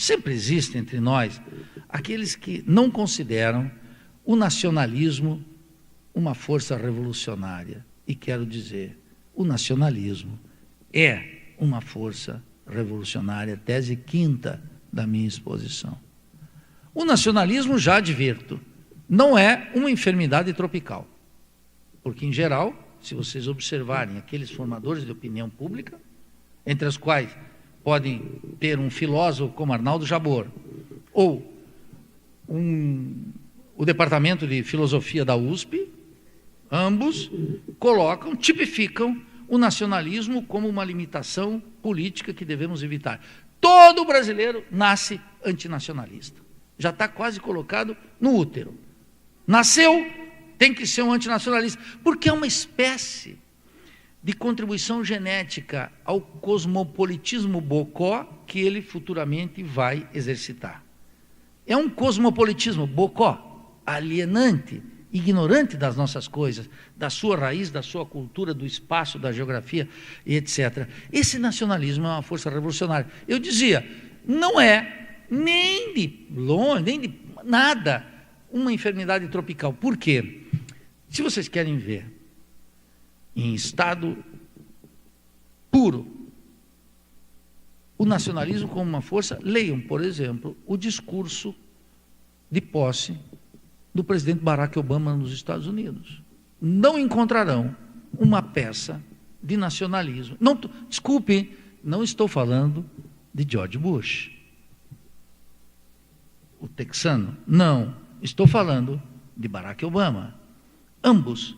Sempre existe entre nós aqueles que não consideram o nacionalismo uma força revolucionária. E quero dizer, o nacionalismo é uma força revolucionária, tese quinta da minha exposição. O nacionalismo, já advirto, não é uma enfermidade tropical, porque, em geral, se vocês observarem aqueles formadores de opinião pública, entre os quais podem ter um filósofo como Arnaldo Jabor, ou o Departamento de Filosofia da USP, ambos tipificam o nacionalismo como uma limitação política que devemos evitar. Todo brasileiro nasce antinacionalista. Já está quase colocado no útero. Nasceu, tem que ser um antinacionalista, porque é uma espécie de contribuição genética ao cosmopolitismo bocó que ele futuramente vai exercitar. É um cosmopolitismo bocó, alienante, ignorante das nossas coisas, da sua raiz, da sua cultura, do espaço, da geografia, e etc. Esse nacionalismo é uma força revolucionária. Eu dizia, não é nem de longe, nem de nada, uma enfermidade tropical. Por quê? Se vocês querem ver em estado puro o nacionalismo como uma força, leiam, por exemplo, o discurso de posse do presidente Barack Obama nos Estados Unidos. Não encontrarão uma peça de nacionalismo. Não, desculpe, não estou falando de George Bush, o texano. Não, estou falando de Barack Obama. Ambos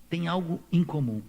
têm algo em comum: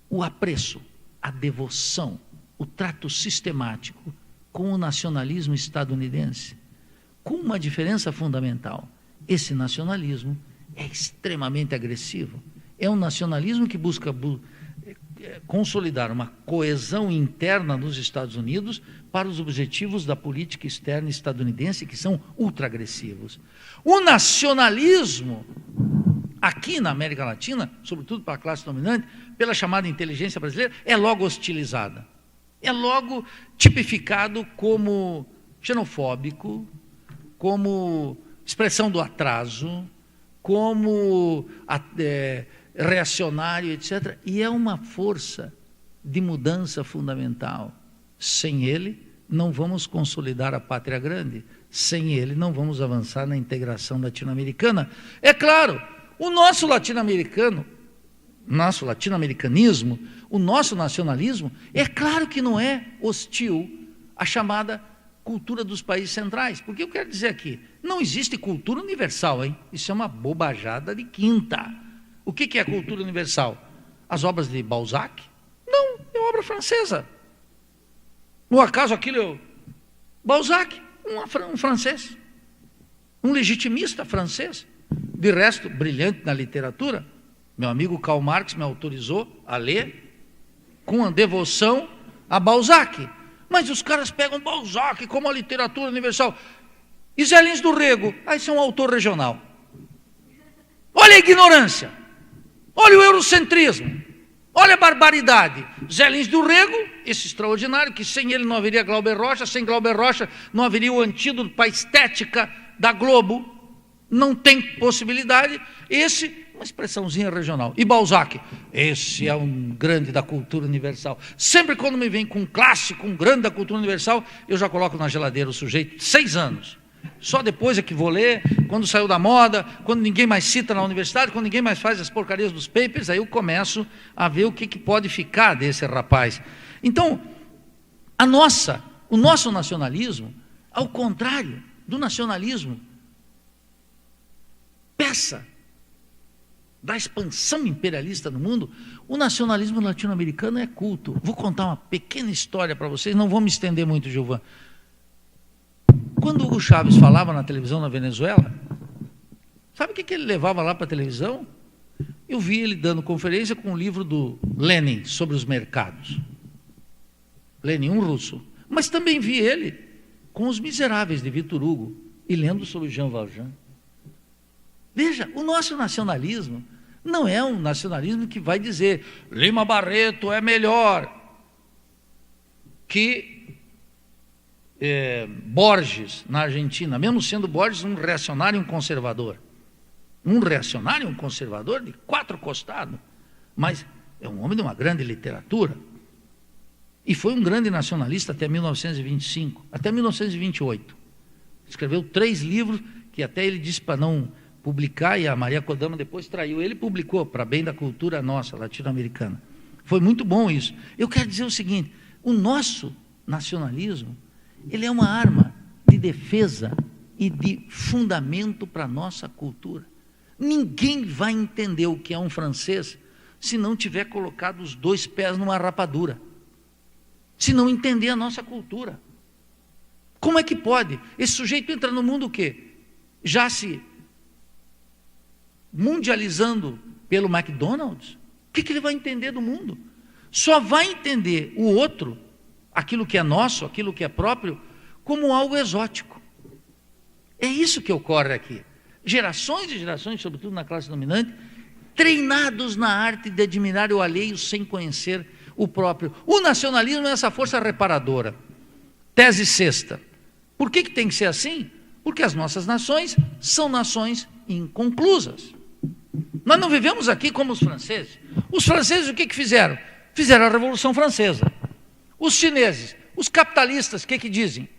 o apreço, a devoção, o trato sistemático com o nacionalismo estadunidense, com uma diferença fundamental. Esse nacionalismo é extremamente agressivo. É um nacionalismo que busca consolidar uma coesão interna nos Estados Unidos para os objetivos da política externa estadunidense, que são ultra-agressivos. O nacionalismo, aqui na América Latina, sobretudo para a classe dominante, pela chamada inteligência brasileira, é logo hostilizada. É logo tipificado como xenofóbico, como expressão do atraso, como reacionário, etc. E é uma força de mudança fundamental. Sem ele, não vamos consolidar a pátria grande. Sem ele, não vamos avançar na integração latino-americana. É claro, o nosso latino-americanismo, o nosso nacionalismo, é claro que não é hostil à chamada cultura dos países centrais. Porque eu quero dizer aqui, não existe cultura universal, hein? Isso é uma bobajada de quinta. O que é a cultura universal? As obras de Balzac? Não, é obra francesa. No acaso aquilo, Balzac, um francês, um legitimista francês, de resto, brilhante na literatura. Meu amigo Karl Marx me autorizou a ler com a devoção a Balzac. Mas os caras pegam Balzac como a literatura universal. E Zé Lins do Rego, esse é um autor regional. Olha a ignorância, olha o eurocentrismo, olha a barbaridade. Zé Lins do Rego, esse extraordinário, que sem ele não haveria Glauber Rocha, sem Glauber Rocha não haveria o antídoto para a estética da Globo, não tem possibilidade. Esse, uma expressãozinha regional. E Balzac, esse é um grande da cultura universal. Sempre quando me vem com um clássico, um grande da cultura universal, eu já coloco na geladeira o sujeito, 6 anos. Só depois é que vou ler, quando saiu da moda, quando ninguém mais cita na universidade, quando ninguém mais faz as porcarias dos papers, aí eu começo a ver o que pode ficar desse rapaz. Então, o nosso nacionalismo, ao contrário do nacionalismo, peça da expansão imperialista no mundo, o nacionalismo latino-americano é culto. Vou contar uma pequena história para vocês, não vou me estender muito, Gilvan. Quando Hugo Chávez falava na televisão na Venezuela, sabe o que ele levava lá para a televisão? Eu vi ele dando conferência com o livro do Lenin sobre os mercados. Lenin, um russo. Mas também vi ele com Os Miseráveis de Victor Hugo e lendo sobre Jean Valjean. Veja, o nosso nacionalismo não é um nacionalismo que vai dizer Lima Barreto é melhor que Borges, na Argentina, mesmo sendo Borges um reacionário e um conservador. Um reacionário e um conservador de 4 costados, mas é um homem de uma grande literatura. E foi um grande nacionalista até 1925, até 1928. Escreveu 3 livros que até ele disse para não publicar, e a Maria Kodama depois traiu ele e publicou, para bem da cultura nossa, latino-americana. Foi muito bom isso. Eu quero dizer o seguinte, o nosso nacionalismo, ele é uma arma de defesa e de fundamento para a nossa cultura. Ninguém vai entender o que é um francês se não tiver colocado os 2 pés numa rapadura, se não entender a nossa cultura. Como é que pode? Esse sujeito entra no mundo o quê? Já se mundializando pelo McDonald's? O que ele vai entender do mundo? Só vai entender o outro, aquilo que é nosso, aquilo que é próprio, como algo exótico. É isso que ocorre aqui. Gerações e gerações, sobretudo na classe dominante, treinados na arte de admirar o alheio sem conhecer o próprio. O nacionalismo é essa força reparadora. Tese 6ª. Por que tem que ser assim? Porque as nossas nações são nações inconclusas. Nós não vivemos aqui como os franceses. Os franceses o que fizeram? Fizeram a Revolução Francesa. Os chineses, os capitalistas, o que dizem?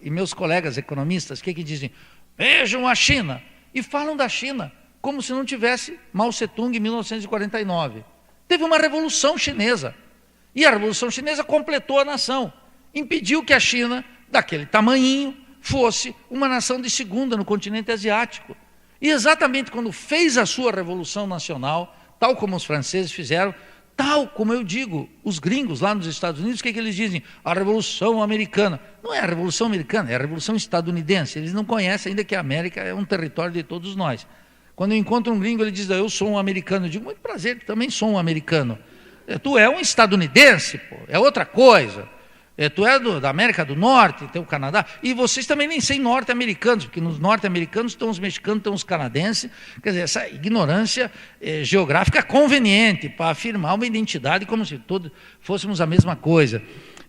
E meus colegas economistas, o que dizem? Vejam a China. E falam da China como se não tivesse Mao Tse-tung em 1949. Teve uma Revolução Chinesa. E a Revolução Chinesa completou a nação. Impediu que a China, daquele tamanhinho, fosse uma nação de segunda no continente asiático. E exatamente quando fez a sua Revolução Nacional, tal como os franceses fizeram, tal como eu digo, os gringos lá nos Estados Unidos, o que eles dizem? A Revolução Americana. Não é a Revolução Americana, é a Revolução Estadunidense. Eles não conhecem ainda que a América é um território de todos nós. Quando eu encontro um gringo, ele diz, eu sou um americano. Eu digo, muito prazer, também sou um americano. Tu é um estadunidense, pô, é outra coisa. Tu é da América do Norte, tem o Canadá, e vocês também nem são norte-americanos, porque nos norte-americanos estão os mexicanos, estão os canadenses, quer dizer, essa ignorância geográfica conveniente para afirmar uma identidade como se todos fôssemos a mesma coisa.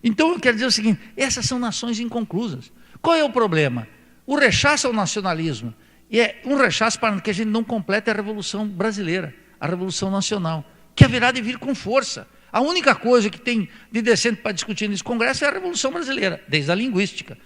Então eu quero dizer o seguinte, essas são nações inconclusas. Qual é o problema? O rechaço ao nacionalismo, e é um rechaço para que a gente não complete a Revolução Brasileira, a Revolução Nacional, que haverá de vir com força. A única coisa que tem de decente para discutir nesse congresso é a Revolução Brasileira, desde a linguística.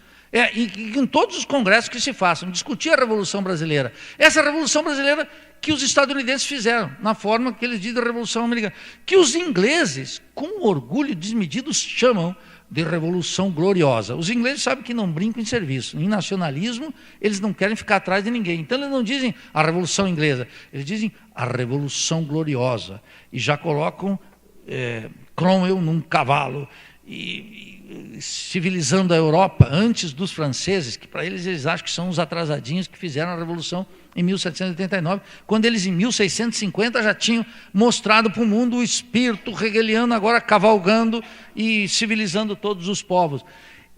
E em todos os congressos que se façam, discutir a Revolução Brasileira. Essa Revolução Brasileira que os estadunidenses fizeram, na forma que eles dizem da Revolução Americana. Que os ingleses, com orgulho desmedido, chamam de Revolução Gloriosa. Os ingleses sabem que não brincam em serviço. Em nacionalismo, eles não querem ficar atrás de ninguém. Então, eles não dizem a Revolução Inglesa, eles dizem a Revolução Gloriosa. E já colocam Cromwell num cavalo, e civilizando a Europa antes dos franceses, que para eles acham que são os atrasadinhos que fizeram a Revolução em 1789, quando eles em 1650 já tinham mostrado para o mundo o espírito hegeliano agora cavalgando e civilizando todos os povos.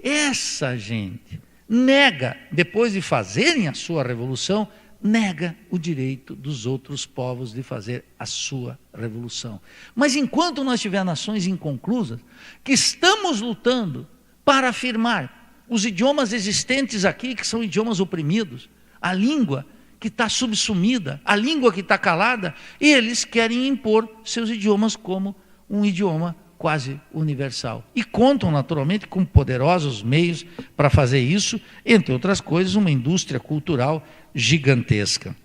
Essa gente nega, depois de fazerem a sua revolução, nega o direito dos outros povos de fazer a sua revolução. Mas enquanto nós tivermos nações inconclusas, que estamos lutando para afirmar os idiomas existentes aqui, que são idiomas oprimidos, a língua que está subsumida, a língua que está calada, eles querem impor seus idiomas como um idioma quase universal. E contam, naturalmente, com poderosos meios para fazer isso, entre outras coisas, uma indústria cultural gigantesca.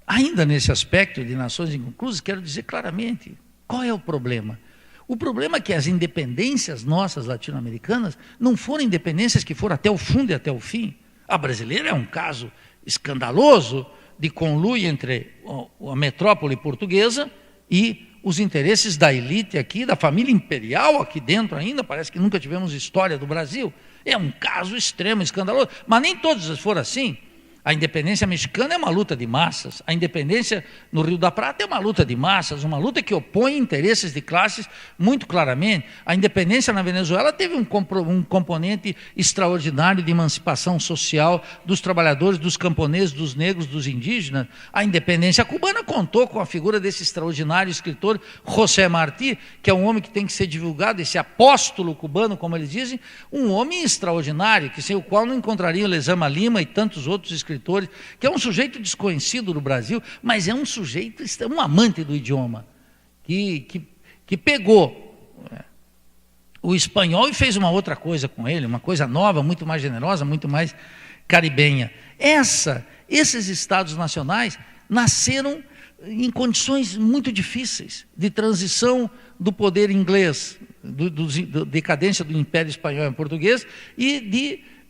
Ainda nesse aspecto de nações inconclusas, quero dizer claramente, qual é o problema? O problema é que as independências nossas latino-americanas não foram independências que foram até o fundo e até o fim. A brasileira é um caso escandaloso de conluio entre a metrópole portuguesa e os interesses da elite aqui, da família imperial aqui dentro ainda, parece que nunca tivemos história do Brasil. É um caso extremo, escandaloso, mas nem todos foram assim. A independência mexicana é uma luta de massas, a independência no Rio da Prata é uma luta de massas, uma luta que opõe interesses de classes muito claramente. A independência na Venezuela teve um componente extraordinário de emancipação social dos trabalhadores, dos camponeses, dos negros, dos indígenas. A independência cubana contou com a figura desse extraordinário escritor José Martí, que é um homem que tem que ser divulgado, esse apóstolo cubano, como eles dizem, um homem extraordinário, que sem o qual não encontraria Lezama Lima e tantos outros escritores, que é um sujeito desconhecido no Brasil, mas é um sujeito, um amante do idioma, que pegou o espanhol e fez uma outra coisa com ele, uma coisa nova, muito mais generosa, muito mais caribenha. Esses estados nacionais nasceram em condições muito difíceis de transição do poder inglês, da decadência do Império Espanhol e Português,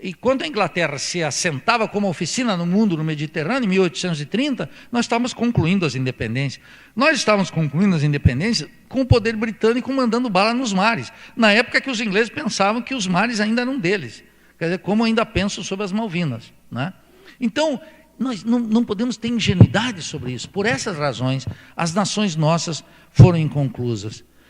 e quando a Inglaterra se assentava como oficina no mundo, no Mediterrâneo, em 1830, nós estávamos concluindo as independências. Nós estávamos concluindo as independências com o poder britânico mandando bala nos mares, na época que os ingleses pensavam que os mares ainda eram deles, quer dizer, como ainda pensam sobre as Malvinas, né? Então, nós não podemos ter ingenuidade sobre isso. Por essas razões, as nações nossas foram inconclusas.